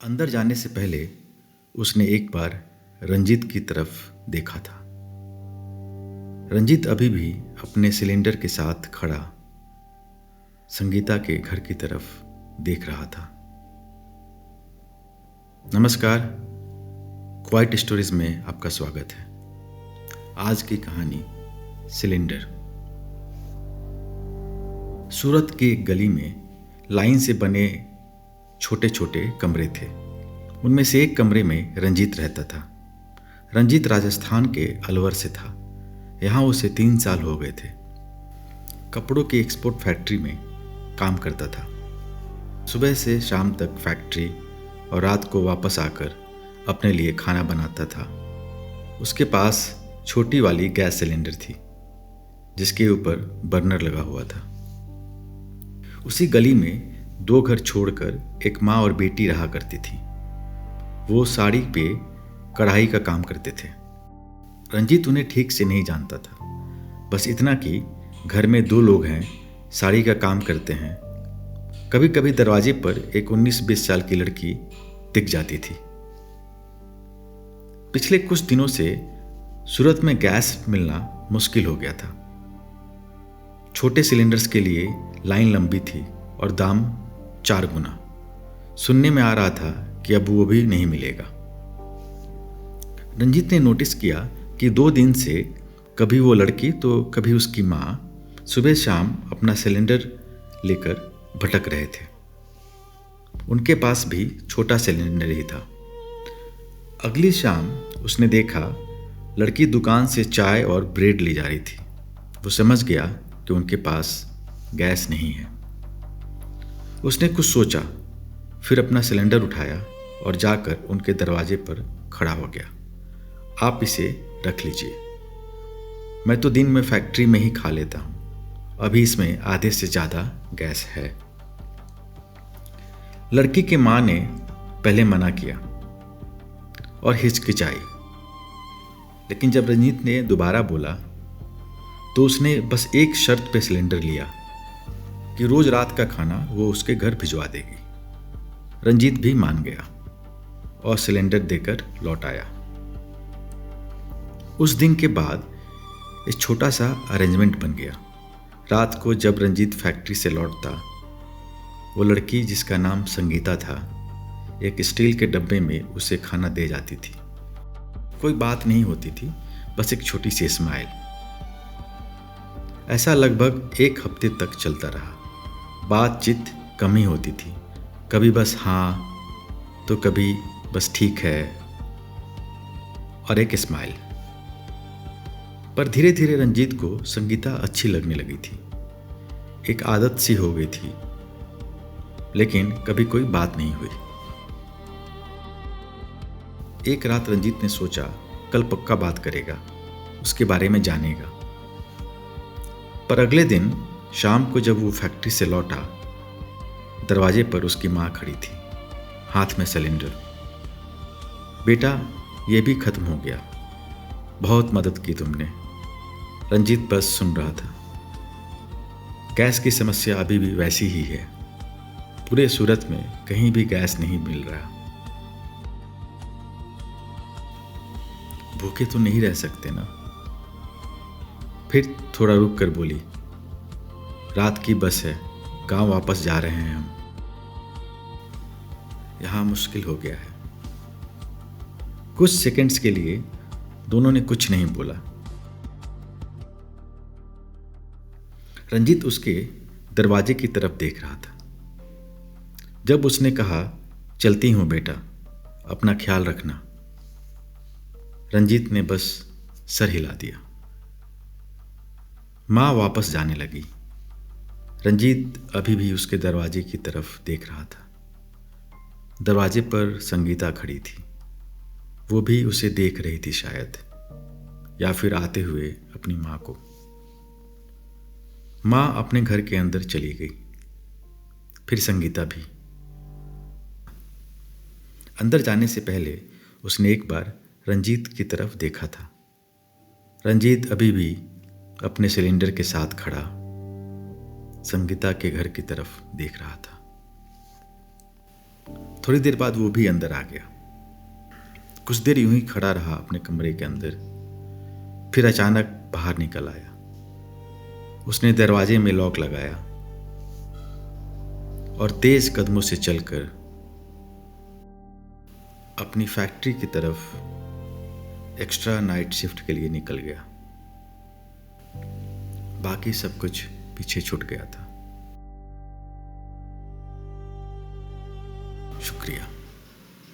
अंदर जाने से पहले उसने एक बार रंजीत की तरफ देखा था। रंजीत अभी भी अपने सिलेंडर के साथ खड़ा संगीता के घर की तरफ देख रहा था। नमस्कार, क्वाइट स्टोरीज में आपका स्वागत है। आज की कहानी सिलेंडर। सूरत की एक गली में लाइन से बने छोटे छोटे कमरे थे। उनमें से एक कमरे में रंजीत रहता था। रंजीत राजस्थान के अलवर से था। यहाँ उसे 3 साल हो गए थे। कपड़ों की एक्सपोर्ट फैक्ट्री में काम करता था। सुबह से शाम तक फैक्ट्री और रात को वापस आकर अपने लिए खाना बनाता था। उसके पास छोटी वाली गैस सिलेंडर थी जिसके ऊपर बर्नर लगा हुआ था। उसी गली में 2 घर छोड़कर एक माँ और बेटी रहा करती थी। वो साड़ी पे कढ़ाई का काम करते थे। रंजीत उन्हें ठीक से नहीं जानता था, बस इतना कि घर में 2 लोग हैं, साड़ी का काम करते हैं। कभी कभी दरवाजे पर एक 19-20 साल की लड़की दिख जाती थी। पिछले कुछ दिनों से सूरत में गैस मिलना मुश्किल हो गया था। छोटे सिलेंडर्स के लिए लाइन लंबी थी और दाम 4 गुना। सुनने में आ रहा था कि अब वो भी नहीं मिलेगा। रंजीत ने नोटिस किया कि 2 दिन से कभी वो लड़की तो कभी उसकी माँ सुबह शाम अपना सिलेंडर लेकर भटक रहे थे। उनके पास भी छोटा सिलेंडर ही था। अगली शाम उसने देखा लड़की दुकान से चाय और ब्रेड ले जा रही थी। वो समझ गया कि उनके पास गैस नहीं है। उसने कुछ सोचा, फिर अपना सिलेंडर उठाया और जाकर उनके दरवाजे पर खड़ा हो गया। आप इसे रख लीजिए, मैं तो दिन में फैक्ट्री में ही खा लेता हूँ। अभी इसमें आधे से ज़्यादा गैस है। लड़की की माँ ने पहले मना किया और हिचकिचाई, लेकिन जब रंजीत ने दोबारा बोला तो उसने बस एक शर्त पे सिलेंडर लिया कि रोज रात का खाना वो उसके घर भिजवा देगी। रंजीत भी मान गया और सिलेंडर देकर लौट आया। उस दिन के बाद एक छोटा सा अरेंजमेंट बन गया। रात को जब रंजीत फैक्ट्री से लौटता, वो लड़की जिसका नाम संगीता था एक स्टील के डब्बे में उसे खाना दे जाती थी। कोई बात नहीं होती थी, बस एक छोटी सी स्माइल। ऐसा लगभग 1 हफ्ते तक चलता रहा। बातचीत कम ही होती थी, कभी बस हाँ तो कभी बस ठीक है और एक स्माइल। पर धीरे धीरे रंजीत को संगीता अच्छी लगने लगी थी। एक आदत सी हो गई थी, लेकिन कभी कोई बात नहीं हुई। एक रात रंजीत ने सोचा कल पक्का बात करेगा, उसके बारे में जानेगा। पर अगले दिन शाम को जब वो फैक्ट्री से लौटा, दरवाजे पर उसकी माँ खड़ी थी, हाथ में सिलेंडर। बेटा, ये भी खत्म हो गया, बहुत मदद की तुमने। रंजीत बस सुन रहा था। गैस की समस्या अभी भी वैसी ही है। पूरे सूरत में कहीं भी गैस नहीं मिल रहा। भूखे तो नहीं रह सकते ना। फिर थोड़ा रुक कर बोली, रात की बस है, गांव वापस जा रहे हैं हम। यहां मुश्किल हो गया है। कुछ सेकंड्स के लिए दोनों ने कुछ नहीं बोला। रंजीत उसके दरवाजे की तरफ देख रहा था। जब उसने कहा, चलती हूं बेटा, अपना ख्याल रखना, रंजीत ने बस सर हिला दिया। माँ वापस जाने लगी। रंजीत अभी भी उसके दरवाजे की तरफ देख रहा था। दरवाजे पर संगीता खड़ी थी। वो भी उसे देख रही थी शायद, या फिर आते हुए अपनी माँ को। माँ अपने घर के अंदर चली गई, फिर संगीता भी। अंदर जाने से पहले उसने एक बार रंजीत की तरफ देखा था। रंजीत अभी भी अपने सिलेंडर के साथ खड़ा संगीता के घर की तरफ देख रहा था। थोड़ी देर बाद वो भी अंदर आ गया। कुछ देर यूं ही खड़ा रहा अपने कमरे के अंदर, फिर अचानक बाहर निकल आया। उसने दरवाजे में लॉक लगाया और तेज कदमों से चलकर अपनी फैक्ट्री की तरफ एक्स्ट्रा नाइट शिफ्ट के लिए निकल गया। बाकी सब कुछ पीछे छूट गया था। शुक्रिया।